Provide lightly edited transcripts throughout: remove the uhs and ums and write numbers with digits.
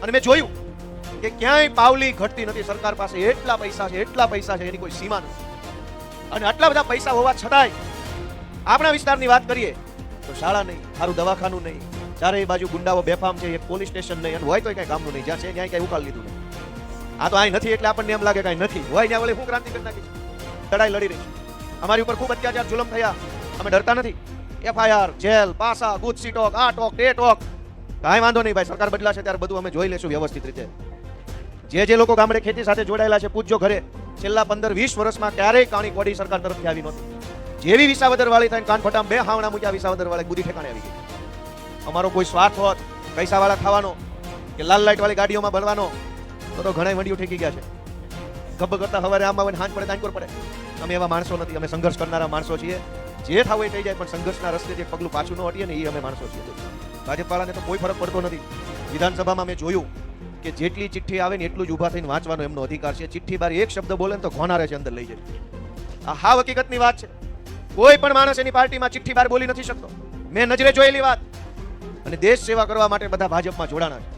અને મેં જોયું કે ક્યાંય પાવલી ઘટતી નથી. સરકાર પાસે એટલા પૈસા છે એની કોઈ સીમા નથી. અને આટલા બધા પૈસા હોવા છતાંય આપણા વિસ્તારની વાત કરીએ તો શાળા નહીં, સારું દવાખાનું નહીં, ચારે બાજુ ગુંડાઓ બેફામ છે, એક પોલીસ સ્ટેશન નહીં, અને હોય તો કઈ કામનું નહીં. જ્યાં છે ત્યાં કઈ ઉકાળ લીધું નહીં. આ તો અહીં નથી એટલે આપણને એમ લાગે કઈ નથી હોય. ત્યાં વળી હું ક્રાંતિ કરી નાખી, લડાઈ લડી રહી છે. અમારી ઉપર ખૂબ અત્યાચાર જુલમ થયા, અમે ડરતા નથી. FIR, જેલ, પાસા, ગુજસી ટોક, આ ટોક, તે ટોક, કાંઈ વાંધો નહીં ભાઈ. સરકાર બદલાશે ત્યારે બધું અમે જોઈ લેશું વ્યવસ્થિત રીતે. જે લોકો ગામડે ખેતી સાથે જોડાયેલા છે પૂછજો ઘરે, છેલ્લા 15-20 વર્ષમાં ક્યારેય કાણી કોડી સરકાર તરફથી આવી નહોતી. જેવી વિસાવદર વાળી થઈને કાન ફટામ બે હાવણા મૂક્યા, વિસાવદર વાળી બુદ્ધિ ઠેકાણે આવી ગઈ. અમારો કોઈ સ્વાર્થ હોત પૈસા વાળા ખાવાનો કે લાલ લાઈટ વાળી ગાડીઓમાં ભરવાનો તો ઘણા વડીઓ ઠેકી ગયા છે. ગબ્બ કરતા હવારે આમ આવે, હાંજ પડે તાંજકોર પડે. અમે એવા માણસો નથી. અમે સંઘર્ષ કરનારા માણસો છીએ. જે થવું એ થઈ જાય, પણ સંઘર્ષના રસ્તેથી પગલું પાછું ન હટીએ ને એ અમે માણસો છીએ. ભાજપ વાળાને તો કોઈ ફરક પડતો નથી. વિધાનસભામાં મેં જોયું કે જેટલી ચિઠ્ઠી આવે ને એટલું જ ઊભા થઈને વાંચવાનો એમનો અધિકાર છે. ચિઠ્ઠી બાર એક શબ્દ બોલે ને તો ઘોનારે છે, અંદર લઈ જાય. આ હાવ હકીકતની વાત છે. કોઈ પણ માણસ એની પાર્ટીમાં ચિઠ્ઠી બાર બોલી નથી શકતો. મેં નજરે જોયેલી વાત. અને દેશ સેવા કરવા માટે બધા ભાજપમાં જોડાણા છે.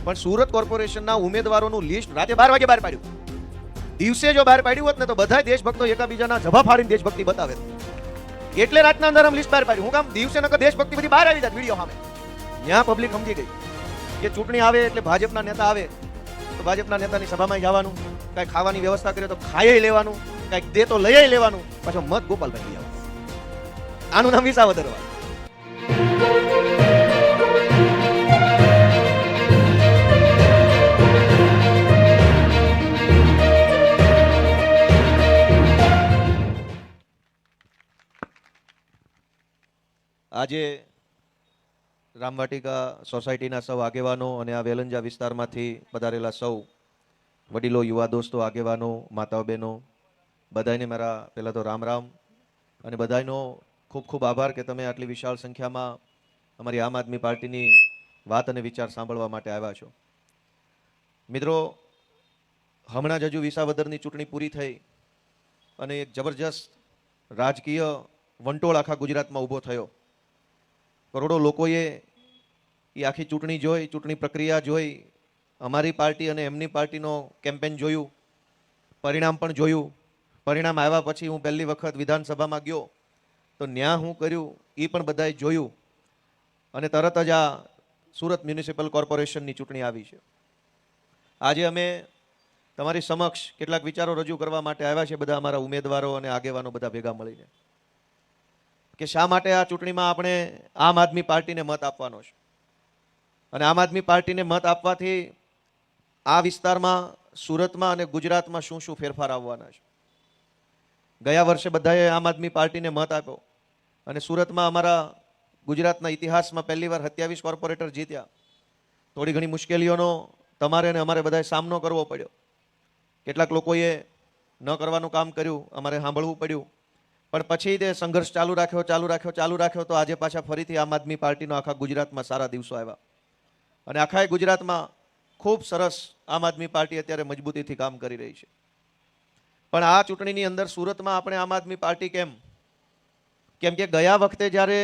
પણ સુરત કોર્પોરેશનના ઉમેદવારોનું લિસ્ટ રાતે 12 વાગે બહાર પાડ્યું. દિવસે જો બહાર પાડ્યું હોત ને તો બધા દેશભક્તો એકાબીજાના જભા ફાડીને દેશભક્તિ બતાવે. એટલે રાતના અંદર લિસ્ટ બહાર પાડ્યું. હું કામ દિવસે નકર દેશભક્તિ બધી બહાર આવી જાય વિડીયો સામે. ત્યાં પબ્લિક સમજી ગઈ કે ચૂંટણી આવે એટલે ભાજપના નેતા આવે તો ભાજપના નેતાની સભામાં જવાનું, કાંઈ ખાવાની વ્યવસ્થા કરે તો ખાઈ લેવાનું, કાંઈક દે તો લઈ લેવાનું, પાછો મત ગોપાલભાઈ આવવાનું. આનું નામ વિસાવદર વાળું. આજે રામવાટિકા સોસાયટીના સૌ આગેવાનો અને આ વેલંજા વિસ્તારમાંથી પધારેલા સૌ વડીલો, યુવા દોસ્તો, આગેવાનો, માતાઓ, બહેનો, બધાને મારા પહેલાં તો રામ રામ અને બધાનો ખૂબ ખૂબ આભાર કે તમે આટલી વિશાળ સંખ્યામાં અમારી આમ આદમી પાર્ટીની વાત અને વિચાર સાંભળવા માટે આવ્યા છો. મિત્રો, હમણાં જ હજુ વિસાવદરની ચૂંટણી પૂરી થઈ અને એક જબરજસ્ત રાજકીય વંટોળ આખા ગુજરાતમાં ઊભો થયો. કરોડો લોકોએ એ આખી ચૂંટણી જોઈ, ચૂંટણી પ્રક્રિયા જોઈ, અમારી પાર્ટી અને એમની પાર્ટીનો કેમ્પેન જોયું, પરિણામ પણ જોયું. પરિણામ આવ્યા પછી હું પહેલી વખત વિધાનસભામાં ગયો તો ન્યા હું કર્યું એ પણ બધાએ જોયું. અને તરત જ આ સુરત મ્યુનિસિપલ કોર્પોરેશનની ચૂંટણી આવી છે. આજે અમે તમારી સમક્ષ કેટલાક વિચારો રજૂ કરવા માટે આવ્યા છે, બધા અમારા ઉમેદવારો અને આગેવાનો બધા ભેગા મળીને, કે શા માટે આ ચૂંટણીમાં આપણે આમ આદમી પાર્ટીને મત આપવાનો છે. અને આમ આદમી પાર્ટીને મત આપવાથી આ વિસ્તારમાં, સુરતમાં અને ગુજરાતમાં શું શું ફેરફાર આવવાના છે. ગયા વર્ષે બધાએ આમ આદમી પાર્ટીને મત આપ્યો અને સુરતમાં અમારા ગુજરાતના ઇતિહાસમાં પહેલીવાર 27 કોર્પોરેટર જીત્યા. થોડી ઘણી મુશ્કેલીઓનો તમારે અને અમારે બધાએ સામનો કરવો પડ્યો. કેટલાક લોકોએ ન કરવાનું કામ કર્યું, અમારે સાંભળવું પડ્યું. પણ પછી તે સંઘર્ષ ચાલુ રાખ્યો તો આજે પાછા ફરીથી આમ આદમી પાર્ટીનો આખા ગુજરાતમાં સારા દિવસો આવ્યા. અને આખા ગુજરાતમાં ખૂબ સરસ આમ આદમી પાર્ટી અત્યારે મજબૂતીથી કામ કરી રહી છે. પણ આ ચૂંટણીની અંદર સુરતમાં આપણે આમ આદમી પાર્ટી કેમ કે ગયા વખતે જ્યારે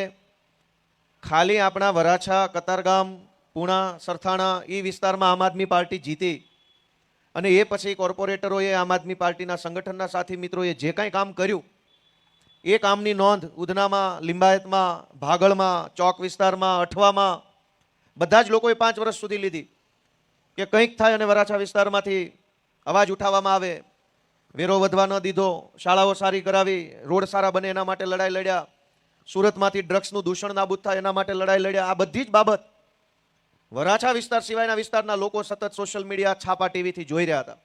ખાલી આપણા વરાછા, કતારગામ, પૂણા, સરથાણા એ વિસ્તારમાં આમ આદમી પાર્ટી જીતી અને એ પછી કોર્પોરેટરોએ આમ આદમી પાર્ટીના સંગઠનના સાથી મિત્રોએ જે કાંઈ કામ કર્યું એ કામની નોંધ ઉધનામાં, લિંબાયતમાં, ભાગળમાં, ચોક વિસ્તારમાં, અઠવામાં બધા જ લોકોએ 5 વર્ષ સુધી લીધી કે કંઈક થાય અને વરાછા વિસ્તારમાંથી અવાજ ઉઠાવવામાં આવે. વેરો વધવા ન દીધો, શાળાઓ સારી કરાવી, રોડ સારા બને એના માટે લડાઈ લડ્યા, સુરતમાંથી ડ્રગ્સનું દૂષણ નાબૂદ થાય એના માટે લડાઈ લડ્યા. આ બધી જ બાબત વરાછા વિસ્તાર સિવાયના વિસ્તારના લોકો સતત સોશિયલ મીડિયા, છાપા, ટીવીથી જોઈ રહ્યા હતા.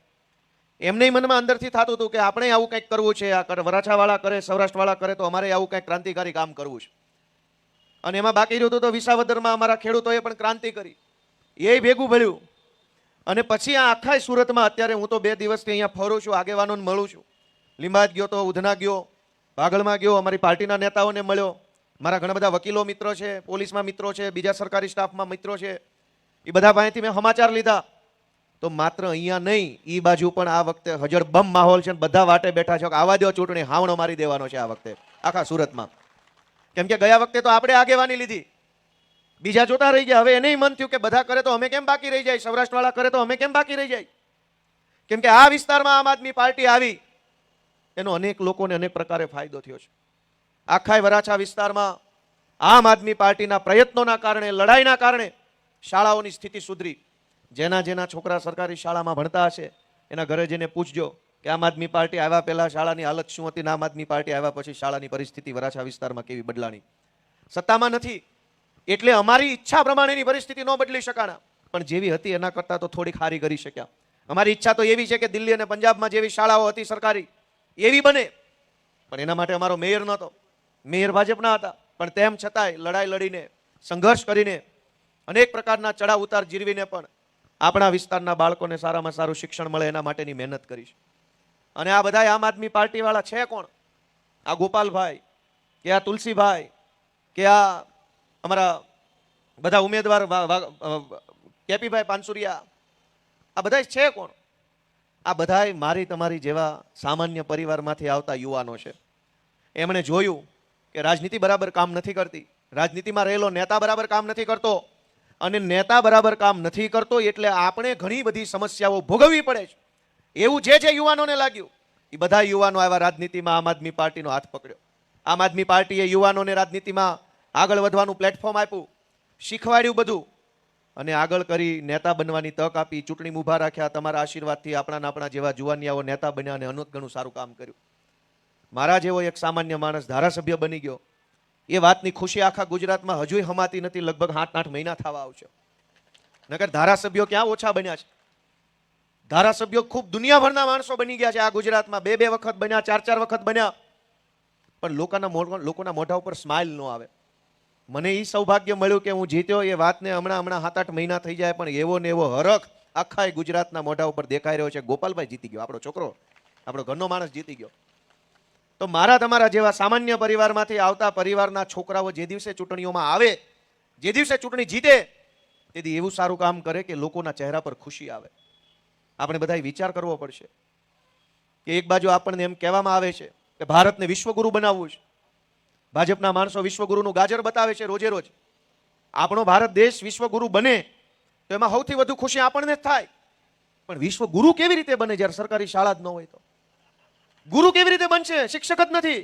એમને મનમાં અંદરથી થતું હતું કે આપણે આવું કંઈક કરવું છે. આ વરાછાવાળા કરે, સૌરાષ્ટ્રવાળા કરે તો અમારે આવું કંઈક ક્રાંતિકારી કામ કરવું છે. અને એમાં બાકી રહ્યું તો વિસાવદરમાં અમારા ખેડૂતોએ પણ ક્રાંતિ કરી, એ ભેગું ભળ્યું. અને પછી આ આખા સુરતમાં અત્યારે હું તો 2 દિવસથી અહીંયા ફરું છું, આગેવાનોને મળું છું. લીંબાયત ગયો તો, ઉધના ગયો, ભાગળમાં ગયો, અમારી પાર્ટીના નેતાઓને મળ્યો. મારા ઘણા બધા વકીલો મિત્રો છે, પોલીસમાં મિત્રો છે, બીજા સરકારી સ્ટાફમાં મિત્રો છે. એ બધા પાસેથી મેં સમાચાર લીધા. તો માત્ર અહીંયા નહીં, એ બાજુ પણ આ વખતે હજળબમ માહોલ છે. બધા વાટે બેઠા છે કે આવા દો ચૂંટણી, હાવણો મારી દેવાનો છે આ વખતે આખા સુરતમાં. કેમ કે ગયા વખતે તો આપણે આગેવાની લીધી, બીજા જોતા રહી ગયા. હવે એને મન થયું કે બધા કરે તો અમે કેમ બાકી રહી જાય, સૌરાષ્ટ્રવાળા કરે તો અમે કેમ બાકી રહી જાય. કેમ કે આ વિસ્તારમાં આમ આદમી પાર્ટી આવી એનો અનેક લોકોને અનેક પ્રકારે ફાયદો થયો છે. આખા વરાછા વિસ્તારમાં આમ આદમી પાર્ટીના પ્રયત્નોના કારણે, લડાઈના કારણે શાળાઓની સ્થિતિ સુધરી. જેના જેના છોકરા સરકારી શાળામાં ભણતા હશે એના ઘરે જઈને પૂછજો કે આમ આદમી પાર્ટી આવ્યા પહેલા શાળાની હાલત શું હતી, આમ આદમી પાર્ટી આવ્યા પછી શાળાની પરિસ્થિતિ વરાછા વિસ્તારમાં કેવી બદલાણી. સત્તામાં નથી એટલે અમારી ઈચ્છા પ્રમાણેની પરિસ્થિતિ ન બદલી શકાના, પણ જેવી હતી એના કરતાં તો થોડીક સારી કરી શક્યા. અમારી ઈચ્છા તો એવી છે કે દિલ્હી અને પંજાબમાં જેવી શાળાઓ હતી સરકારી એવી બને, પણ એના માટે અમારો મેયર નહોતો, મેયર ભાજપના હતા. પણ તેમ છતાંય લડાઈ લડીને, સંઘર્ષ કરીને, અનેક પ્રકારના ચડાવ ઉતાર જીરવીને પણ આપણા વિસ્તારના બાળકોને સારામાં સારું શિક્ષણ મળે એના માટેની મહેનત કરી છે. અને આ બધા આમ આદમી પાર્ટીવાળા છે કોણ? આ ગોપાલભાઈ કે આ તુલસીભાઈ કે આ અમારા બધા ઉમેદવાર કેપીભાઈ પાનસુરિયા, આ બધા છે કોણ? આ બધા મારી તમારી જેવા સામાન્ય પરિવારમાંથી આવતા યુવાનો છે. એમણે જોયું કે રાજનીતિ બરાબર કામ નથી કરતી, રાજનીતિમાં રહેલો નેતા બરાબર કામ નથી કરતો, અને નેતા બરાબર કામ નથી કરતો એટલે આપણે ઘણી બધી સમસ્યાઓ ભોગવવી પડે છે. એવું જે યુવાનોને લાગ્યું એ બધા યુવાનો આવ્યા રાજનીતિમાં, આમ આદમી પાર્ટીનો હાથ પકડ્યો. આમ આદમી પાર્ટીએ યુવાનોને રાજનીતિમાં આગળ વધવાનું પ્લેટફોર્મ આપ્યું, શીખવાડ્યું બધું, અને આગળ કરી નેતા બનવાની તક આપી, ચૂંટણી ઊભા રાખ્યા. તમારા આશીર્વાદથી આપણા જેવા જુવાનિયાઓ નેતા બન્યા અને અનેક ઘણું સારું કામ કર્યું. મારા જેવો એક સામાન્ય માણસ ધારાસભ્ય બની ગયો, એ વાતની ખુશી આખા ગુજરાતમાં હજુય હમાતી નથી. લગભગ 8-8 મહિના થવા આવશે. નકર ધારાસભ્યો ક્યાં ઓછા બન્યા છે? ધારાસભ્યો ખૂબ દુનિયાભરના માણસો બની ગયા છે આ ગુજરાતમાં. 2-2 વખત બન્યા, 4-4 વખત બન્યા, પણ લોકોના મોઢા ઉપર સ્માઇલ ન આવે. મને એ સૌભાગ્ય મળ્યું કે હું જીત્યો. એ વાતને હમણાં 7-8 મહિના થઈ જાય પણ એવો ને એવો હરખ આખા ગુજરાતના મોઢા ઉપર દેખાઈ રહ્યો છે. ગોપાલભાઈ જીતી ગયો, આપણો છોકરો, આપણો ઘરનો માણસ જીતી ગયો. તો મારા તમારા જેવા સામાન્ય પરિવારમાંથી આવતા પરિવારના છોકરાઓ જે દિવસે ચૂંટણીઓમાં આવે, જે દિવસે ચૂંટણી જીતે, તેથી એવું સારું કામ કરે કે લોકોના ચહેરા પર ખુશી આવે. આપણે બધાએ વિચાર કરવો પડશે કે એક બાજુ આપણને એમ કહેવામાં આવે છે કે ભારતને વિશ્વગુરુ બનાવવું છે. ભાજપના માણસો વિશ્વગુરુનું ગાજર બતાવે છે રોજે રોજ. આપણો ભારત દેશ વિશ્વગુરુ બને તો એમાં સૌથી વધુ ખુશી આપણને જ થાય. પણ વિશ્વગુરુ કેવી રીતે બને જ્યારે સરકારી શાળા જ ન હોય? તો ગુરુ કેવી રીતે બનશે? શિક્ષક જ નથી.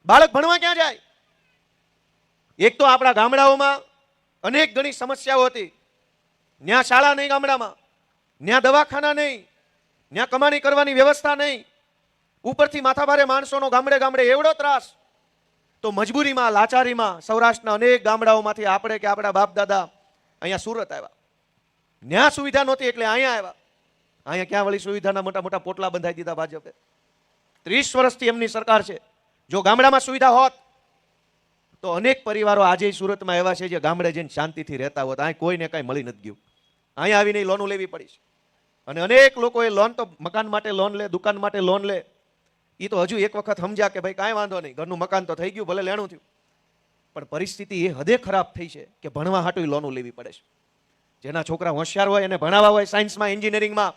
બાળક ભણવા ક્યાં જાય? એક તો આપણા ગામડાઓમાં અનેક ઘણી સમસ્યાઓ હતી. ન્યા શાળા નહીં ગામડામાં, ન્યા દવાખાના નહીં, ન્યા કમાણી કરવાની વ્યવસ્થા નહીં, ઉપરથી માથાભારે માણસોનો ગામડે ગામડે એવડો ત્રાસ. તો મજબૂરીમાં, લાચારીમાં સૌરાષ્ટ્રના અનેક ગામડાઓમાંથી આપણે કે આપણા બાપ દાદા અહીંયા સુરત આવ્યા. ન્યા સુવિધા નહોતી એટલે અહીંયા આવ્યા. અહીંયા ક્યાં વળી સુવિધાના મોટા મોટા પોટલા બંધાઈ દીધા ભાજપે. 30 વર્ષથી એમની સરકાર છે. જો ગામડામાં સુવિધા હોત તો અનેક પરિવારો આજે સુરતમાં એવા છે જે ગામડે જઈને શાંતિથી રહેતા હોત. અહીં કોઈને કાંઈ મળી નથી ગયું. અહીંયા આવીને લોનો લેવી પડી છે. અને અનેક લોકોએ લોન તો મકાન માટે લોન લે, દુકાન માટે લોન લે. એ તો હજુ એક વખત સમજ્યા કે ભાઈ કાંઈ વાંધો નહીં, ઘરનું મકાન તો થઈ ગયું, ભલે લેણું થયું. પણ પરિસ્થિતિ એ હદે ખરાબ થઈ છે કે ભણવા હાટું લોનો લેવી પડે છે. જેના છોકરા હોશિયાર હોય એને ભણાવવા હોય, સાયન્સમાં, એન્જિનિયરિંગમાં,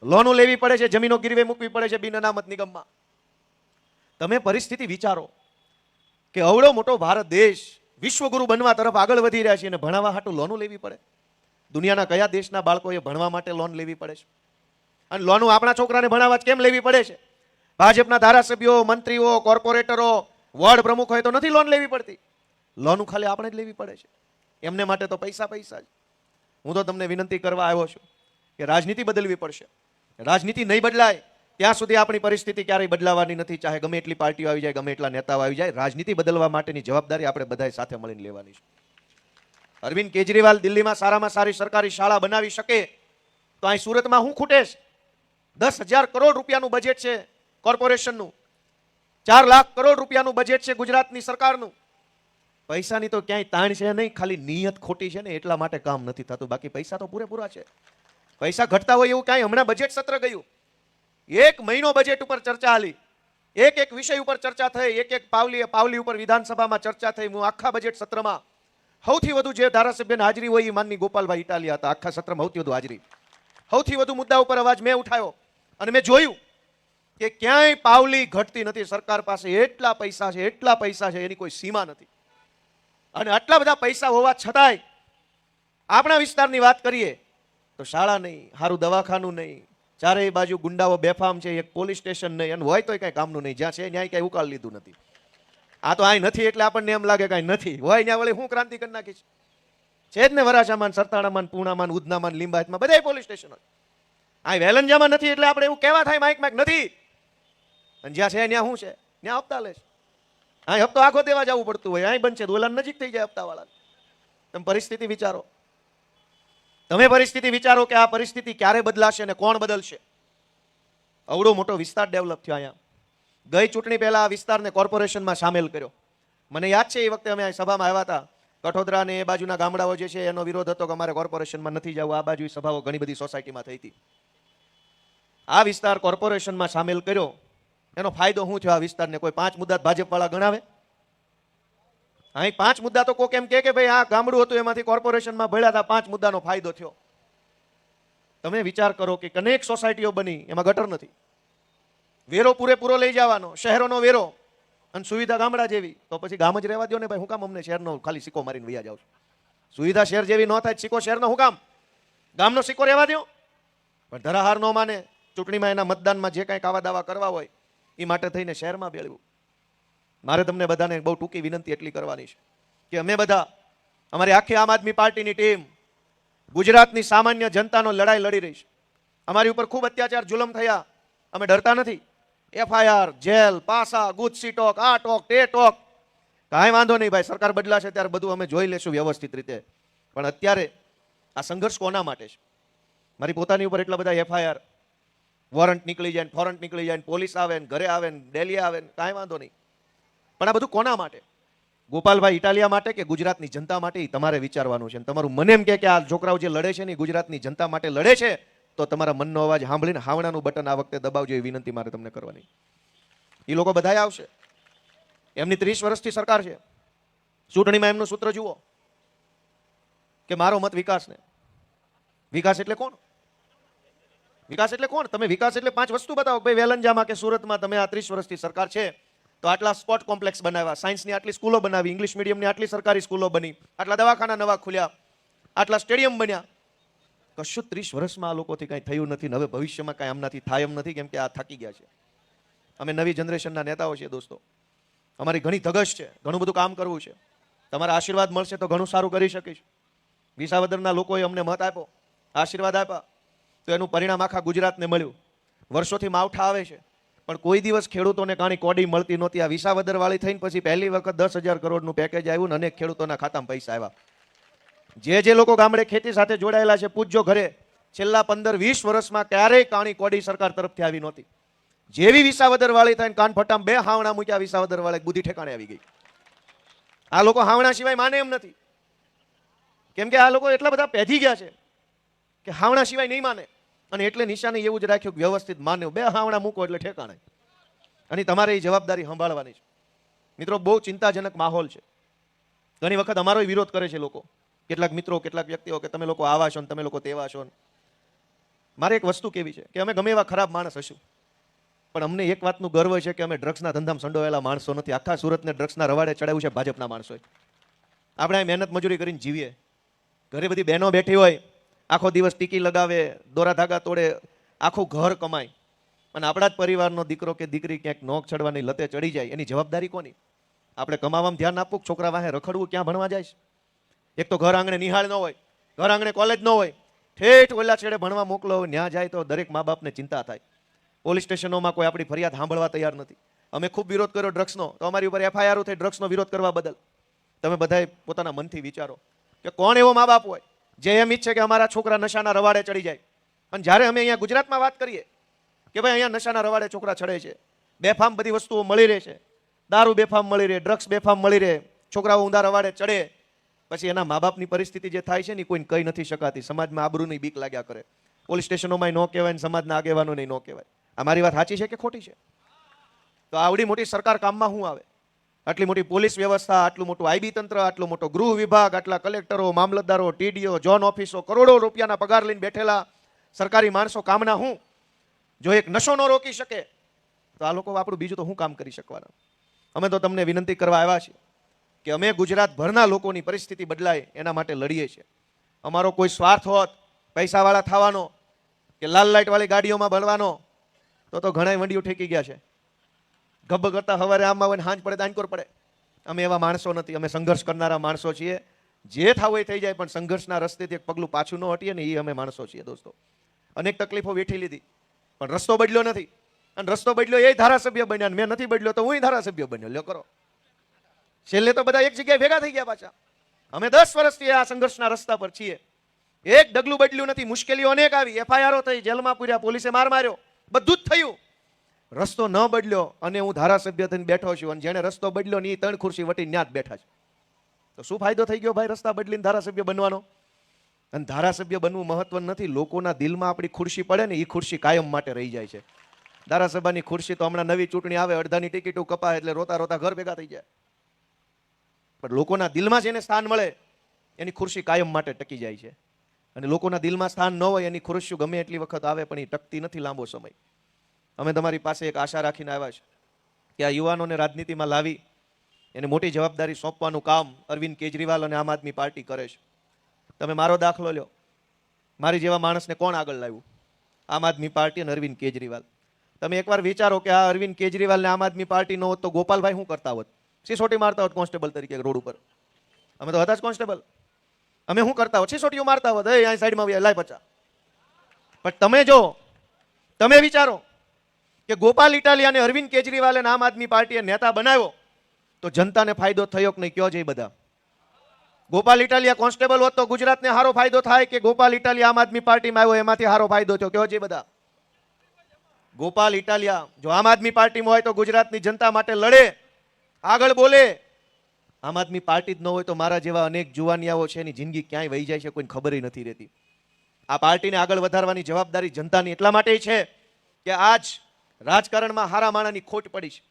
લોનો લેવી પડે છે, જમીનો ગીરવે મૂકવી પડે છે બિન અનામત નિગમમાં. તમે પરિસ્થિતિ વિચારો કે અવળો મોટો ભારત દેશ વિશ્વગુરુ બનવા તરફ આગળ વધી રહ્યા છે અને ભણાવવા હાટું લોનો લેવી પડે. દુનિયાના કયા દેશના બાળકોએ ભણવા માટે લોન લેવી પડે છે? અને લોનો આપણા છોકરાને ભણાવવા કેમ લેવી પડે છે? ભાજપના ધારાસભ્યો, મંત્રીઓ, કોર્પોરેટરો, વોર્ડ પ્રમુખ હોય તો નથી લોન લેવી પડતી. લોન ખાલી આપણે જ લેવી પડે છે. એમને માટે તો પૈસા જ. હું તો તમને વિનંતી કરવા આવ્યો છું કે રાજનીતિ બદલવી પડશે. રાજનીતિ નહીં બદલાય ત્યાં સુધી આપણી પરિસ્થિતિ ક્યારેય બદલાવાની નથી. ચાહે ગમે એટલી પાર્ટીઓ આવી જાય, ગમે એટલા નેતાઓ આવી જાય, રાજનીતિ બદલવા માટેની જવાબદારી આપણે બધાએ સાથે મળીને લેવાની છે. અરવિંદ કેજરીવાલ દિલ્હીમાં સારામાં સારી સરકારી શાળા બનાવી શકે તો અહીં સુરતમાં શું ખૂટે છે? 10,000 કરોડ રૂપિયાનું બજેટ છે કોર્પોરેશનનું, 4 લાખ કરોડ રૂપિયાનું બજેટ છે ગુજરાતની સરકારનું. પૈસાની તો ક્યાંય તાણ છે નહીં, ખાલી નિયત ખોટી છે ને એટલા માટે કામ નથી થતું. બાકી પૈસા તો પૂરેપૂરા છે. પૈસા ઘટતા હોય એવું કાંઈ? હમણાં બજેટ સત્ર ગયું, 1 મહિનો બજેટ ઉપર ચર્ચા હાલી, એક વિષય ઉપર ચર્ચા થઈ, એક પાવલી ઉપર વિધાનસભામાં ચર્ચા થઈ. હું આખા બજેટ સત્રમાં સૌથી વધુ જે ધારાસભ્યની હાજરી હોય એ માનની ગોપાલભાઈ ઇટાલિયા હતા. આખા સત્રમાં સૌથી વધુ હાજરી, સૌથી વધુ મુદ્દા ઉપર અવાજ મેં ઉઠાવ્યો. અને મેં જોયું કે ક્યાંય પાવલી ઘટતી નથી. સરકાર પાસે એટલા પૈસા છે, એની કોઈ સીમા નથી. અને આટલા બધા પૈસા હોવા છતાંય આપણા વિસ્તારની વાત કરીએ તો શાળા નહીં, સારું દવાખાનું નહીં, ચારેય બાજુ ગુંડાઓ બેફામ છે, એક પોલીસ સ્ટેશન નહીં, અને હોય તો કઈ કામનું નહીં, જ્યાં છે ન્યાય કઈ ઉકાળ લીધું નથી. આ તો અહીં નથી એટલે આપણને એમ લાગે કઈ નથી, હોય ત્યાં વળી હું ક્રાંતિ કરી નાખીશ. છે જ ને વરાછામાં, સરતાણામાં, પૂણામાં, ઉધનામાં, લીંબાયતમાં બધા પોલીસ સ્ટેશનો. અહીં વેલંજામાં નથી એટલે આપણે એવું કહેવા થાય માઇક નથી. અને જ્યાં છે ત્યાં શું છે, ત્યાં હપ્તા લે છે. અહીં હપ્તો આખો દેવા જવું પડતું હોય, અહીં બનશે દોલાન નજીક થઈ જાય હપ્તા વાળા. તમે પરિસ્થિતિ વિચારો, તમે પરિસ્થિતિ વિચારો કે આ પરિસ્થિતિ ક્યારે બદલાશે અને કોણ બદલશે. અવડો મોટો વિસ્તાર ડેવલપ થયો અહીંયા. ગઈ ચૂંટણી પહેલા આ વિસ્તારને કોર્પોરેશનમાં સામેલ કર્યો. મને યાદ છે એ વખતે અમે સભામાં આવ્યા હતા. કઠોદરા અને એ બાજુના ગામડાઓ જે છે એનો વિરોધ હતો કે અમારે કોર્પોરેશનમાં નથી જવું. આ બાજુ સભાઓ ઘણી બધી સોસાયટીમાં થઈ હતી. આ વિસ્તાર કોર્પોરેશનમાં સામેલ કર્યો, એનો ફાયદો શું થયો આ વિસ્તારને? કોઈ 5 મુદ્દા ભાજપ વાળા ગણાવે? અહીં 5 મુદ્દા તો કોક એમ કે ભાઈ આ ગામડું હતું એમાંથી કોર્પોરેશનમાં ભળ્યા હતા, 5 મુદ્દાનો ફાયદો થયો. તમે વિચાર કરો કે અનેક સોસાયટીઓ બની, એમાં ગટર નથી, વેરો પૂરેપૂરો લઈ જવાનો, શહેરોનો વેરો, અને સુવિધા ગામડા જેવી. તો પછી ગામ જ રહેવા દો ને ભાઈ, હું કામ અમને શહેરનો ખાલી સિક્કો મારીને વૈયા જાવ છું? સુવિધા શહેર જેવી ન થાય, સિક્કો શહેરનો હું કામ? ગામનો સિક્કો રહેવા દો. પણ ધરાહાર ન માને, ચૂંટણીમાં એના મતદાનમાં જે કાંઈક આવા દાવા કરવા હોય એ માટે થઈને શહેરમાં બેળવું. મારે તમને બધાને બહુ ટૂંકી વિનંતી એટલી કરવાની છે કે અમે બધા, અમારી આખી આમ આદમી પાર્ટીની ટીમ ગુજરાતની સામાન્ય જનતાનો લડાઈ લડી રહી છે. અમારી ઉપર ખૂબ અત્યાચાર જુલમ થયા, અમે ડરતા નથી. FIR, જેલ, પાસા, ગુજસી ટોક, આ ટોક, તે ટોક, કાંઈ વાંધો નહીં ભાઈ, સરકાર બદલાશે ત્યારે બધું અમે જોઈ લેશું વ્યવસ્થિત રીતે. પણ અત્યારે આ સંઘર્ષ કોના માટે છે? મારી પોતાની ઉપર એટલા બધા FIR, વોરંટ નીકળી જાય, ફોરંટ નીકળી જાય, પોલીસ આવે ને ઘરે આવે ને ડેલી આવે ને, કાંઈ વાંધો નહીં. પણ આ બધું કોના માટે? ગોપાલભાઈ ઇટાલિયા માટે કે ગુજરાતની જનતા માટે? તમારે વિચારવાનું છે. તમારું મને એમ કે આ છોકરાઓ જે લડે છે ને ગુજરાતની જનતા માટે લડે છે, તો તમારા મનનો અવાજ સાંભળીને હાવણાનું બટન આ વખતે દબાવજો, એવી વિનંતી મારે તમને કરવાની. એ લોકો બધા આવશે, એમની 30 વર્ષથી સરકાર છે. ચૂંટણીમાં એમનું સૂત્ર જુઓ કે મારો મત વિકાસને. વિકાસ એટલે કોણ? વિકાસ એટલે કોણ? તમે વિકાસ એટલે 5 વસ્તુ બતાવો. ભાઈ વેલંજામાં કે સુરતમાં તમે આ 30 વર્ષથી સરકાર છે તો આટલા સ્પોર્ટ કોમ્પ્લેક્સ બનાવ્યા, સાયન્સની આટલી સ્કૂલો બનાવી, ઇંગ્લિશ મીડિયમની આટલી સરકારી સ્કૂલો બની, આટલા દવાખાના નવા ખુલ્યા, આટલા સ્ટેડિયમ બન્યા. કશું 30 વર્ષમાં આ લોકોથી કાંઈ થયું નથી. હવે ભવિષ્યમાં કાંઈ આમનાથી થાય એમ નથી, કેમ કે આ થાકી ગયા છે. અમે નવી જનરેશનના નેતાઓ છીએ દોસ્તો, અમારી ઘણી ધગશ છે, ઘણું બધું કામ કરવું છે. તમારા આશીર્વાદ મળશે તો ઘણું સારું કરી શકીશ. વિસાવદરના લોકોએ અમને મત આપ્યો, આશીર્વાદ આપ્યા, તો એનું પરિણામ આખા ગુજરાતને મળ્યું. વર્ષોથી માવઠા આવે છે પણ કોઈ દિવસ ખેડૂતોને કાણી કોડી મળતી નહોતી. આ વિસાવદર વાળી થઈને પછી પહેલી વખત 10,000 કરોડનું પેકેજ આવ્યું ને અનેક ખેડૂતોના ખાતામાં પૈસા આવ્યા. જે લોકો ગામડે ખેતી સાથે જોડાયેલા છે, પૂછજો ઘરે, છેલ્લા 15-20 વર્ષમાં ક્યારેય કાણી કોડી સરકાર તરફથી આવી નહોતી. જેવી વિસાવદર વાળી થઈને કાન ફટામ 2 હાવણા મૂક્યા, વિસાવદર વાળે બુદ્ધિ ઠેકાણે આવી ગઈ. આ લોકો હાવણા સિવાય માને એમ નથી, કેમ કે આ લોકો એટલા બધા પેધી ગયા છે કે હાવણા સિવાય નહીં માને. અને એટલે નિશાને એવું જ રાખ્યું કે વ્યવસ્થિત માને, 2 હાવણા મૂકો એટલે ઠેકાણે. અને તમારે એ જવાબદારી સંભાળવાની છે. મિત્રો, બહુ ચિંતાજનક માહોલ છે. ઘણી વખત અમારો વિરોધ કરે છે લોકો, કેટલાક મિત્રો, કેટલાક વ્યક્તિઓ, કે તમે લોકો આવા છો ને તમે લોકો તેવા છો. મારે એક વસ્તુ કેવી છે કે અમે ગમે એવા ખરાબ માણસ હશું, પણ અમને એક વાતનું ગર્વ છે કે અમે ડ્રગ્સના ધંધામાં સંડોવાયેલા માણસો નથી. આખા સુરતને ડ્રગ્સના રવાડે ચડાવ્યું છે ભાજપના માણસોએ. આપણે આ મહેનત મજૂરી કરીને જીવીએ, ઘરે બધી બહેનો બેઠી હોય, આખો દિવસ ટીકી લગાવે, દોરા ધાગા તોડે, આખું ઘર કમાય, અને આપણા જ પરિવારનો દીકરો કે દીકરી ક્યાંક નોક ચડવાની લતે ચડી જાય, એની જવાબદારી કોની? આપણે કમાવામાં ધ્યાન આપવું, છોકરા વાહે રખડવું, ક્યાં ભણવા જાય? એક તો ઘર આંગણે નિહાળ ન હોય, ઘર આંગણે કોલેજ ન હોય, ઠેઠ ઓલા છેડે ભણવા મોકલો, ત્યાં જાય તો દરેક મા બાપને ચિંતા થાય. પોલીસ સ્ટેશનોમાં કોઈ આપણી ફરિયાદ સાંભળવા તૈયાર નથી. અમે ખૂબ વિરોધ કર્યો ડ્રગ્સનો, તો અમારી ઉપર FIR થઈ ડ્રગ્સનો વિરોધ કરવા બદલ. તમે બધાએ પોતાના મનથી વિચારો કે કોણ એવો મા બાપ હોય જે એમ ઈચ્છે કે અમારા છોકરા નશાના રવાડે ચડી જાય. અને જ્યારે અમે અહીંયા ગુજરાતમાં વાત કરીએ કે ભાઈ અહીંયા નશાના રવાડે છોકરા ચડે છે, બેફામ બધી વસ્તુઓ મળી રહે છે, દારૂ બેફામ મળી રહે, ડ્રગ્સ બેફામ મળી રહે, છોકરાઓ ઊંધા રવાડે ચડે, પછી એના મા બાપની પરિસ્થિતિ જે થાય છે ને કોઈને કહી નથી શકાતી. સમાજમાં આબરૂની બીક લાગ્યા કરે, પોલીસ સ્ટેશનોમાં ન કહેવાય ને સમાજના આગેવાનોને ન કહેવાય. આ મારી વાત સાચી છે કે ખોટી છે? તો આવડી મોટી સરકાર કામમાં શું આવે? આટલી મોટી પોલીસ વ્યવસ્થા, આટલું મોટું IB તંત્ર, આટલો મોટો ગૃહ વિભાગ, આટલા કલેક્ટરો, મામલતદારો, TDO, ઝોન ઓફિસો, કરોડો રૂપિયાના પગાર લઈને બેઠેલા સરકારી માણસો કામના હું? જો એક નશો ન રોકી શકે તો આ લોકો આપણું બીજું તો શું કામ કરી શકવાના? અમે તો તમને વિનંતી કરવા આવ્યા છીએ કે અમે ગુજરાતભરના લોકોની પરિસ્થિતિ બદલાય એના માટે લડીએ છીએ. અમારો કોઈ સ્વાર્થ હોત પૈસાવાળા થવાનો કે લાલ લાઇટવાળી ગાડીઓમાં ભરવાનો તો ઘણા વંડીઓ ઠેકી ગયા છે. ગબ્બ કરતા સવારે આમ આવે ને હાંજ પડે દાનકોર પડે. અમે એવા માણસો નથી, અમે સંઘર્ષ કરનારા માણસો છીએ. જે થાવ એ થઈ જાય પણ સંઘર્ષના રસ્તેથી એક પગલું પાછું ન હટીએ ને એ અમે માણસો છીએ દોસ્તો. અનેક તકલીફો વેઠી લીધી પણ રસ્તો બદલ્યો નથી. અને રસ્તો બદલ્યો એ ધારાસભ્ય બન્યા, મેં નથી બદલ્યો તો હું ધારાસભ્ય બન્યો. લ્યો કરો, છેલ્લે તો બધા એક જગ્યાએ ભેગા થઈ ગયા પાછા. અમે 10 વર્ષથી આ સંઘર્ષના રસ્તા પર છીએ. એક ડગલું બદલ્યું નથી. મુશ્કેલીઓ અનેક આવી, એફઆઈઆરો થઈ, જેલમાં પૂર્યા, પોલીસે માર માર્યો, બધું જ થયું. રસ્તો ન બદલ્યો અને હું ધારાસભ્ય થઈને બેઠો છું. અને જેને રસ્તો બદલ્યો ને એ 3 ખુરશી વટીને ત્યાં જ બેઠા છે. તો શું ફાયદો થઈ ગયો ભાઈ રસ્તા બદલીને ધારાસભ્ય બનવાનો? અને ધારાસભ્ય બનવું મહત્વ નથી. લોકોના દિલમાં આપણી ખુરશી પડે ને એ ખુરશી કાયમ માટે રહી જાય છે. ધારાસભાની ખુરશી તો હમણાં નવી ચૂંટણી આવે, અડધાની ટિકિટો કપાય એટલે રોતા રોતા ઘર ભેગા થઈ જાય. પણ લોકોના દિલમાં જેને સ્થાન મળે એની ખુરશી કાયમ માટે ટકી જાય છે. અને લોકોના દિલમાં સ્થાન ન હોય એની ખુરશીઓ ગમે એટલી વખત આવે પણ એ ટકતી નથી લાંબો સમય. અમે તમારી પાસે એક આશા રાખીને આવ્યા છે કે આ યુવાનોને રાજનીતિમાં લાવી એને મોટી જવાબદારી સોંપવાનું કામ અરવિંદ કેજરીવાલ અને આમ આદમી પાર્ટી કરે છે. તમે મારો દાખલો લ્યો, મારી જેવા માણસને કોણ આગળ લાવ્યું? આમ આદમી પાર્ટી અને અરવિંદ કેજરીવાલ. તમે એકવાર વિચારો કે આ અરવિંદ કેજરીવાલ ને આમ આદમી પાર્ટી ન હોત તો ગોપાલભાઈ શું કરતા હોત? સિસોટી મારતા હોત કોન્સ્ટેબલ તરીકે રોડ ઉપર. અમે તો હતા જ કોન્સ્ટેબલ. અમે શું કરતા હોત? સિસોટીઓ મારતા હોત. અહીં સાઈડમાં લાય પચા. પણ તમે જો, તમે વિચારો કે ગોપાલ ઇટાલિયા અને અરવિંદ કેજરીવાલે આમ આદમી પાર્ટીએ નેતા બનાવ્યો તો જનતાને ફાયદો થયો કે નહીં? કયો છે બધા? ગોપાલ ઇટાલિયા કોન્સ્ટેબલ હોત તો ગુજરાતને સારો ફાયદો થાય કે ગોપાલ ઇટાલિયા આમ આદમી પાર્ટીમાં આવ્યો એમાંથી સારો ફાયદો થયો? કયો છે બધા? ગોપાલ ઇટાલિયા જો આમ આદમી પાર્ટીમાં હોય તો ગુજરાતની જનતા માટે લડે, આગળ બોલે. આમ આદમી પાર્ટી જ ન હોય તો મારા જેવા અનેક જુવાનિયાઓ છે એની જિંદગી ક્યાંય વહી જાય છે કોઈને ખબર નથી રહેતી. આ પાર્ટીને આગળ વધારવાની જવાબદારી જનતાની એટલા માટે છે કે આજ રાજકારણમાં હારા માણાની ખોટ પડી છે.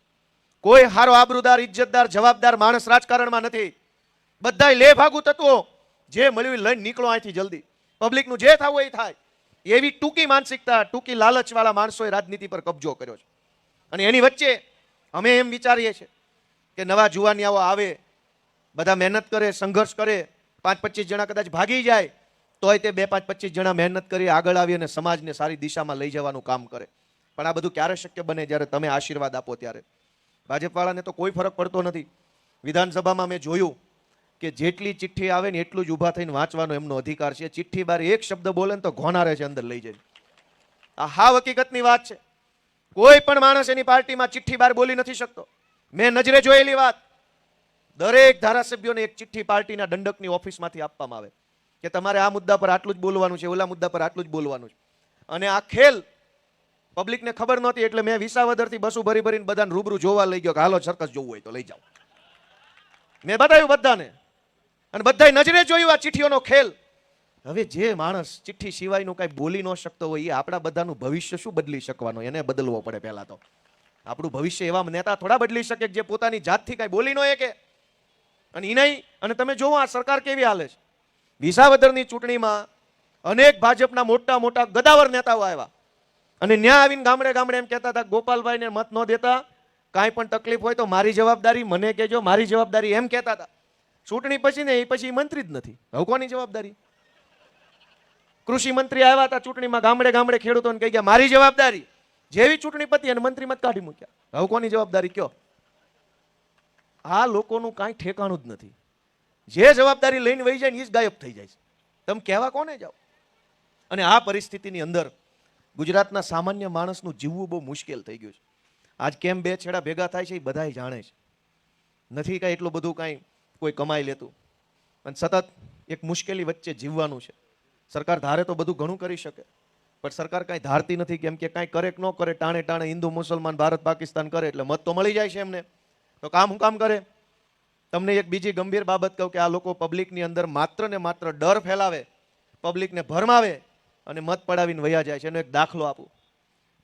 કોઈ હારો આબરૂદાર, ઇજ્જતદાર, જવાબદાર માણસ રાજકારણમાં નથી. બધા લે ભાગુ તત્વો જે મળ્યું લઈને નીકળો અહીંથી જલ્દી. પબ્લિકનું જે થવું એ થાય એવી ટૂંકી માનસિકતા, ટૂંકી લાલચવાળા માણસોએ રાજનીતિ પર કબજો કર્યો છે. અને એની વચ્ચે અમે એમ વિચારીએ છીએ કે નવા જુવાનિયાઓ આવે, બધા મહેનત કરે, સંઘર્ષ કરે, 5-25 જણા કદાચ ભાગી જાય તોય તે 2-5-25 જણા મહેનત કરી આગળ આવી અને સમાજને સારી દિશામાં લઈ જવાનું કામ કરે. પણ આ બધું ક્યારે શક્ય બને? જ્યારે તમે આશીર્વાદ આપો ત્યારે. ભાજપવાળાને તો કોઈ ફરક પડતો નથી. વિધાનસભામાં મેં જોયું કે જેટલી ચિઠ્ઠી આવે ને એટલું જ ઊભા થઈને વાંચવાનો એમનો અધિકાર છે. ચિઠ્ઠી બાર એક શબ્દ બોલે ને તો ઘોનારે છે અંદર લઈ જાય. આ હાવ હકીકતની વાત છે. કોઈ પણ માણસ એની પાર્ટીમાં ચિઠ્ઠી બાર બોલી નથી શકતો. મેં નજરે જોયેલી વાત. દરેક ધારાસભ્યોને એક ચિઠ્ઠી પાર્ટીના દંડકની ઓફિસમાંથી આપવામાં આવે કે તમારે આ મુદ્દા પર આટલું જ બોલવાનું છે, ઓલા મુદ્દા પર આટલું જ બોલવાનું છે. અને આ ખેલ પબ્લિકને ખબર નહોતી એટલે મેં વિસાવદરથી બસો ભરી ભરીને બધાને રૂબરૂ જોવા લઈ ગયો કે હાલો સર્કસ જોવું હોય તો લઈ જાઓ. મેં બતાવ્યું બધાને અને બધાએ નજરે જોયું આ ચિઠ્ઠીઓનો ખેલ. હવે જે માણસ ચિઠ્ઠી સિવાયનું કાંઈ બોલી ન શકતો હોય એ આપણા બધાનું ભવિષ્ય શું બદલી શકવાનો? એને બદલવો પડે પહેલા તો. આપણું ભવિષ્ય એવા નેતા થોડા બદલી શકે જે પોતાની જાતથી કાંઈ બોલી ન શકે. અને એ નહીં. અને તમે જોવો આ સરકાર કેવી હાલે છે. વિસાવદરની ચૂંટણીમાં અનેક ભાજપના મોટા મોટા ગદાવર નેતાઓ આવ્યા અને ન્યા આવીને ગામડે ગામડે એમ કહેતા હતા ગોપાલભાઈને મત ન દેતા, કાંઈ પણ તકલીફ હોય તો મારી જવાબદારી, મને કહેજો, મારી જવાબદારી, એમ કહેતા હતા. ચૂંટણી પછી ને એ પછી મંત્રી જ નથી. હવે કોની જવાબદારી? કૃષિ મંત્રી આવ્યા હતા ચૂંટણીમાં, ગામડે ગામડે ખેડૂતોને કહી ગયા મારી જવાબદારી. જેવી ચૂંટણી પતી અને મંત્રી મત કાઢી મૂક્યા. હવે કોની જવાબદારી કયો? આ લોકોનું કાંઈ ઠેકાણું જ નથી. જે જવાબદારી લઈને વહી જાય ને એ જ ગાયબ થઈ જાય છે. તમે કહેવા કોને જાઓ? અને આ પરિસ્થિતિની અંદર ગુજરાતના સામાન્ય માણસનું જીવવું બહુ મુશ્કેલ થઈ ગયું છે. આજ કેમ બે છેડા ભેગા થાય છે એ બધાય જાણે છે. નથી કાંઈ એટલું બધું કાંઈ કોઈ કમાઈ લેતું અને સતત એક મુશ્કેલી વચ્ચે જીવવાનું છે. સરકાર ધારે તો બધું ઘણું કરી શકે પણ સરકાર કાંઈ ધારતી નથી. કેમ કે કાંઈ કરે કે ન કરે, ટાણે ટાણે હિન્દુ મુસલમાન ભારત પાકિસ્તાન કરે એટલે મત તો મળી જાય છે એમને. તો કામ હું કામ કરે? તમને એક બીજી ગંભીર બાબત કહું કે આ લોકો પબ્લિકની અંદર માત્ર ને માત્ર ડર ફેલાવે, પબ્લિકને ભરમાવે અને મત પડાવીને વયા જાય છે. એનો એક દાખલો આપું.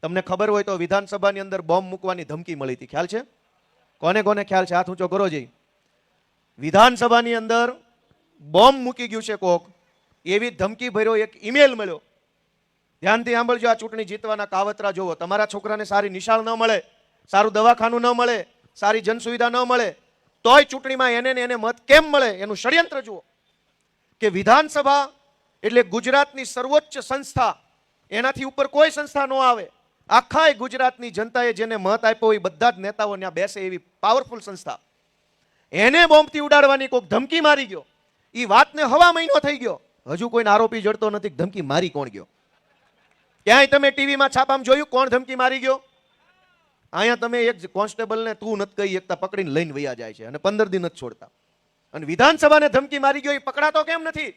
તમને ખબર હોય તો વિધાનસભાની અંદર બોમ્બ મૂકવાની ધમકી મળી હતી. ખ્યાલ છે? કોને કોને ખ્યાલ છે? હાથ ઊંચો કરો જઈ. વિધાનસભાની અંદર બોમ્બ મૂકી ગયું છે કોક, એવી ધમકી ભર્યો એક ઈમેલ મળ્યો. ધ્યાનથી સાંભળજો. આ ચૂંટણી જીતવાના કાવતરા જોવો. તમારા છોકરાને સારી નિશાળ ન મળે, સારું દવાખાનું ન મળે, સારી જનસુવિધા ન મળે તોય ચૂંટણીમાં એને મત કેમ મળે એનું ષડયંત્ર જુઓ. કે વિધાનસભા એટલે ગુજરાતની સર્વોચ્ચ સંસ્થા, એનાથી ઉપર કોઈ સંસ્થા ન આવે. આખા ગુજરાતની જનતાએ જેને મત આપ્યો એ બધા જ નેતાઓ ત્યાં બેસે એવી પાવરફુલ સંસ્થા. એને બોમ્બથી ઉડાડવાની કોઈક ધમકી મારી ગયો, એ વાતને હવા મહિનો થઈ ગયો, હજુ કોઈને આરોપી જડતો નથી. ધમકી મારી કોણ ગયો? ક્યાંય તમે ટીવીમાં છાપામાં જોયું કોણ ધમકી મારી ગયો? અહીંયા તમે એક કોન્સ્ટેબલને તું નથી કહી એકતા પકડીને લઈને વયા જાય છે અને 15 દિન નથી છોડતા. અને વિધાનસભાને ધમકી મારી ગયો, એ પકડાતો કેમ નથી?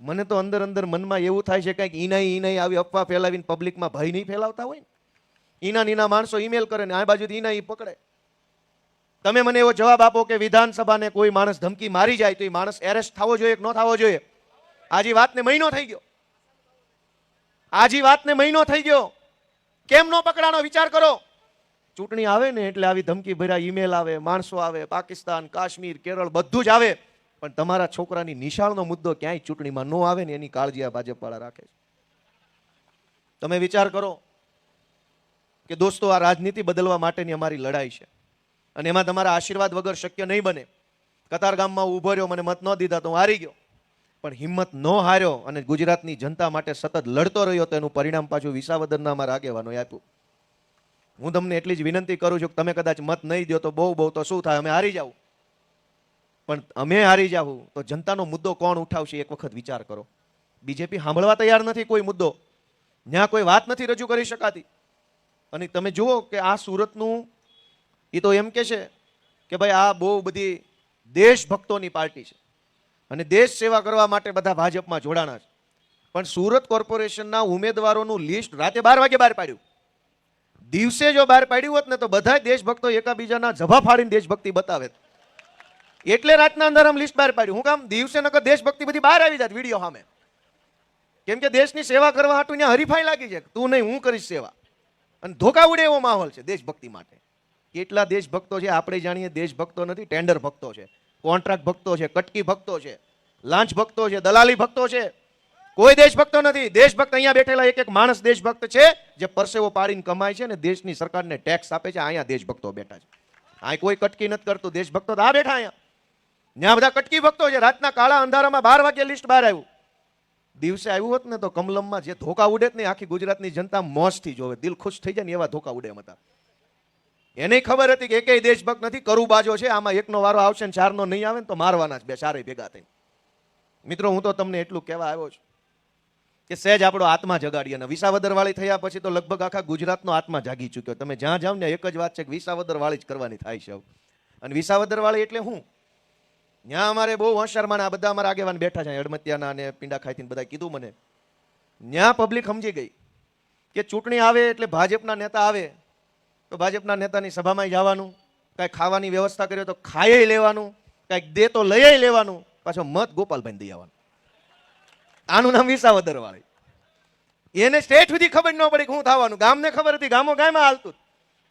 મને તો અંદર અંદર મનમાં એવું થાય છે કંઈક ઈનાઈ આવી અફવા ફેલાવીને પબ્લિકમાં ભય નહીં ફેલાવતા હોય ને. ઈના માણસો ઈમેલ કરે ને આ બાજુથી ઈના પકડે. તમે મને એવો જવાબ આપો કે વિધાનસભાને કોઈ માણસ ધમકી મારી જાય તો એ માણસ એરેસ્ટ થવો જોઈએ કે ન થવો જોઈએ? આજી વાતને મહિનો થઈ ગયો. આજી વાતને મહિનો થઈ ગયો. કેમ નો પકડાનો? વિચાર કરો. ચૂંટણી આવે ને એટલે આવી ધમકી ભર્યા ઈમેલ આવે, માણસો આવે, પાકિસ્તાન, કાશ્મીર, કેરળ બધું જ આવે. પણ તમારા છોકરાની નિશાળનો મુદ્દો ક્યાંય ચૂંટણીમાં ન આવે ને એની કાળજી આ ભાજપવાળા રાખે છે. તમે વિચાર કરો કે દોસ્તો, આ રાજનીતિ બદલવા માટેની અમારી લડાઈ છે અને એમાં તમારા આશીર્વાદ વગર શક્ય નહીં બને. કતારગામમાં ઊભો રહ્યો, મને મત ન દીધા તો હું હારી ગયો, પણ હિંમત ન હાર્યો અને ગુજરાતની જનતા માટે સતત લડતો રહ્યો તો એનું પરિણામ પાછું વિસાવદરના અમારા આગેવાનોએ આપ્યું. હું તમને એટલી જ વિનંતી કરું છું કે તમે કદાચ મત નહીં દો તો બહુ તો શું થાય, અમે હારી જાવ. પણ અમે હારી જાવું તો જનતાનો મુદ્દો કોણ ઉઠાવશે એક વખત વિચાર કરો. બીજેપી સાંભળવા તૈયાર નથી કોઈ મુદ્દો, ત્યાં કોઈ વાત નથી રજૂ કરી શકાતી. અને તમે જુઓ કે આ સુરતનું, એ તો એમ કે છે કે ભાઈ આ બહુ બધી દેશભક્તોની પાર્ટી છે અને દેશ સેવા કરવા માટે બધા ભાજપમાં જોડાણા છે. પણ સુરત કોર્પોરેશનના ઉમેદવારોનું લિસ્ટ રાતે 12 વાગે બહાર પાડ્યું. દિવસે જો બહાર પાડ્યું હોત ને તો બધા દેશભક્તો એકાબીજાના જભા ફાડીને દેશભક્તિ બતાવે. એટલે રાતના અંધારામાં લિસ્ટ બહાર પાડ્યું. હું કામ? દિવસે નકર દેશભક્તિ બધી બહાર આવી જાત વિડીયો સામે. કેમ કે દેશની સેવા કરવા હાટું ત્યાં હરીફાઈ લાગી છે, તું નહીં હું કરીશ સેવા. અને ધોકા ઉડે એવો માહોલ છે દેશભક્તિ માટે. કેટલા દેશભક્તો છે આપણે જાણીએ? દેશભક્તો નથી, ટેન્ડર ભક્તો છે, કોન્ટ્રાક્ટ ભક્તો છે, કટકી ભક્તો છે, લાંચ ભક્તો છે, દલાલી ભક્તો છે. કોઈ દેશભક્તો નથી. દેશભક્ત અહીંયા બેઠેલા એક એક માણસ દેશભક્ત છે જે પરસેવો પાડીને કમાય છે ને દેશની સરકારને ટેક્સ આપે છે. અહીંયા દેશભક્તો બેઠા છે. આ કોઈ કટકી નથી કરતું. દેશભક્તો તો આ બેઠા અહીંયા. ત્યાં બધા કટકી ભક્તો છે. રાતના કાળા અંધારામાં 12 વાગે લિસ્ટ બહાર આવ્યું. દિવસે આવ્યું હોત ને તો કમલમમાં જે ધોકા ઉડે ને આખી ગુજરાતની જનતા મોજથી જોવે, દિલ ખુશ થઈ જાય ને એવા ધોકા ઉડે એમ હતા. એને ખબર હતી કે એકેય દેશભક્ત નથી, કરું બાજો છે, આમાં એકનો વારો આવશે ને 4નો નહીં આવે ને તો મારવાના જ બે ચારેય ભેગા થઈને. મિત્રો, હું તો તમને એટલું કહેવા આવ્યો છું કે સહેજ આપણો આત્મા જગાડીએ. અને વિસાવદર વાળી થયા પછી તો લગભગ આખા ગુજરાતનો આત્મા જાગી ચૂક્યો. તમે જ્યાં જાવ ને એક જ વાત છે કે વિસાવદર વાળી જ કરવાની થાય છે. અને વિસાવદર વાળી એટલે હું, ત્યાં અમારે બહુ હોશિયાર આ બધા અમારા આગેવાન બેઠા છે, અડમતિયાના અને પીંડા ખાઈથી બધા કીધું મને. ત્યાં પબ્લિક સમજી ગઈ કે ચૂંટણી આવે એટલે ભાજપના નેતા આવે તો ભાજપના નેતાની સભામાં જવાનું, કાંઈ ખાવાની વ્યવસ્થા કરીએ તો ખાઈ લેવાનું, કાંઈક દે તો લઈ લેવાનું, પાછો મત ગોપાલભાઈ દઈ આવવાનું. આનું નામ વિસાવદર વાળી. એને સ્ટેટ સુધી ખબર ન પડી કે શું થવાનું. ગામને ખબર હતી, ગામમાં હાલતું.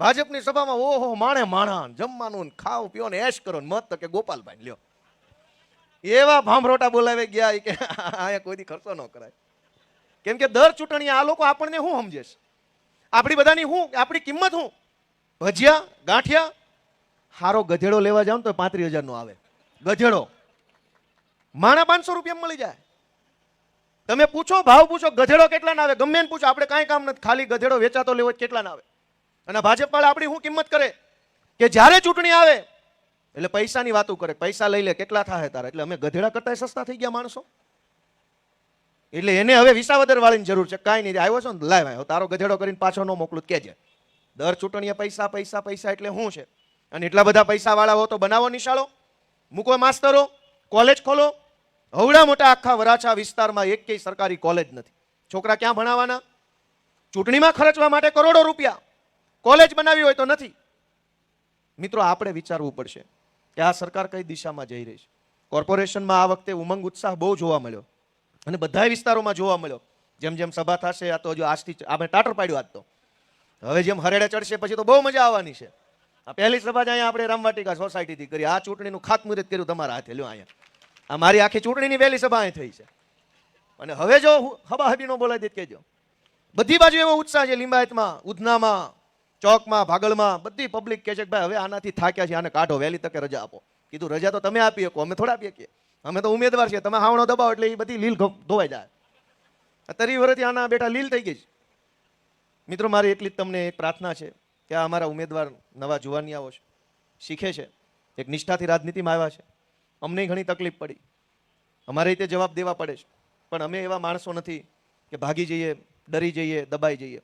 ભાજપની સભામાં ઓહો માણે માણા, જમવાનું ખાઓ પીઓ ને એશ કરો, મત તો કે ગોપાલભાઈ લ્યો. એવા ભાંભરોટા બોલાવે ગયા કે અહીંયા કોઈ દી ખર્ચો ન કરાય. કેમ કે દર ચૂંટણી આ લોકો આપણને શું સમજે છે? આપણી બધાની શું, આપણી કિંમત શું? ભજીયા, ગાંઠિયા. હારો ગધેડો લેવા જાવ તો 35,000 નો આવે ગધેડો. માણા 500 રૂપિયા મળી જાય. તમે પૂછો, ભાવ પૂછો, ગધેડો કેટલા ના આવે? ગમે ને પૂછો, આપણે કાંઈ કામ નથી, ખાલી ગધેડો વેચાતો લેવો કેટલા ના આવે. અને ભાજપ વાળા આપણી શું કિંમત કરે કે જ્યારે ચૂંટણી આવે એટલે પૈસાની વાતો કરે, પૈસા લઈ લે, કેટલા થાય તારા. એટલે અમે ગધેડા કરતા સસ્તા થઈ ગયા માણસો. એટલે એને હવે વિસાવદર વાળીની જરૂર છે. કાંઈ નહીં, આવ્યો છો ને લાવ, તારો ગધેડો કરીને પાછો ન મોકલું કેજે. દર ચૂંટણીએ પૈસા પૈસા પૈસા એટલે શું છે? અને એટલા બધા પૈસા વાળા હો તો બનાવો નિશાળો, મૂકો માસ્તરો, કોલેજ ખોલો. હવડા મોટા આખા વરાછા વિસ્તારમાં એકેય સરકારી કોલેજ નથી. છોકરા ક્યાં ભણાવવાના? ચૂંટણીમાં ખર્ચવા માટે કરોડો રૂપિયા. કોલેજ બનાવી હોય તો નથી. મિત્રો, આપણે વિચારવું પડશે કે આ સરકાર કઈ દિશામાં જઈ રહી છે. કોર્પોરેશનમાં આ વખતે ઉમંગ ઉત્સાહ બહુ જોવા મળ્યો અને બધા વિસ્તારોમાં જોવા મળ્યો. જેમ જેમ સભા થશે, આ તો હજુ આજથી આપણે ટાટર પાડ્યું. આજ તો હવે જેમ હરેડે ચડશે પછી તો બહુ મજા આવવાની છે. આ પહેલી સભા જ અહીંયા આપણે રામવાટિકા સોસાયટીથી કરી. આ ચૂંટણીનું ખાતમુહૂર્ત કર્યું તમારા હાથે. લ્યો અહીંયા આ મારી આખી ચૂંટણીની પહેલી સભા અહીં થઈ છે. અને હવે જો હબાહબી નો બોલાય દે કહેજો. બધી બાજુ એવો ઉત્સાહ છે. લિંબાયતમાં, ઉધનામાં, ચોકમાં, ભાગલમાં બધી પબ્લિક કહે છે કે ભાઈ હવે આનાથી થાક્યા છે, આને કાઢો, વહેલી તકે રજા આપો. કીધું રજા તો તમે આપી શકો, અમે થોડા આપીએ. અમે તો ઉમેદવાર છીએ, તમે હાવણો દબાવો એટલે એ બધી લીલ ધોવાઈ જાય. તરી વર્ષથી આના બેટા લીલ થઈ ગઈ છે. મિત્રો મારી એટલી જ તમને એક પ્રાર્થના છે કે આ અમારા ઉમેદવાર નવા જુવાનિયાઓ છે, શીખે છે, એક નિષ્ઠાથી રાજનીતિમાં આવ્યા છે. અમને ઘણી તકલીફ પડી, અમારે રીતે જવાબ દેવા પડે છે, પણ અમે એવા માણસો નથી કે ભાગી જઈએ, ડરી જઈએ, દબાઈ જઈએ.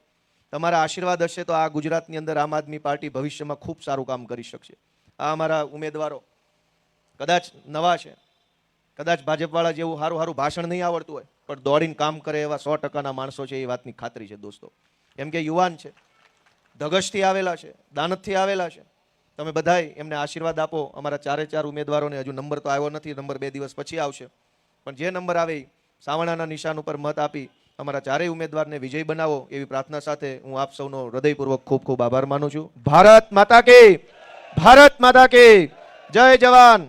તમારા આશીર્વાદ હશે તો આ ગુજરાતની અંદર આમ આદમી પાર્ટી ભવિષ્યમાં ખૂબ સારું કામ કરી શકશે. આ અમારા ઉમેદવારો કદાચ નવા છે, કદાચ ભાજપવાળા જેવું સારું સારું ભાષણ નહીં આવડતું હોય, પણ દોડીને કામ કરે એવા 100%ના માણસો છે, એ વાતની ખાતરી છે દોસ્તો. કેમ કે યુવાન છે, ધગશથી આવેલા છે, દાનતથી આવેલા છે. તમે બધાય એમને આશીર્વાદ આપો. અમારા 4 ઉમેદવારોને હજુ નંબર તો આવ્યો નથી, નંબર 2 દિવસ પછી આવશે, પણ જે નંબર આવે એ સાવણાના નિશાન ઉપર મત આપી અમારા 4 ઉમેદવારને વિજય બનાવો એવી પ્રાર્થના સાથે હું આપ સૌનો હૃદયપૂર્વક ખૂબ ખૂબ આભાર માનું છું. ભારત માતા કી, ભારત માતા કી જય. જવાન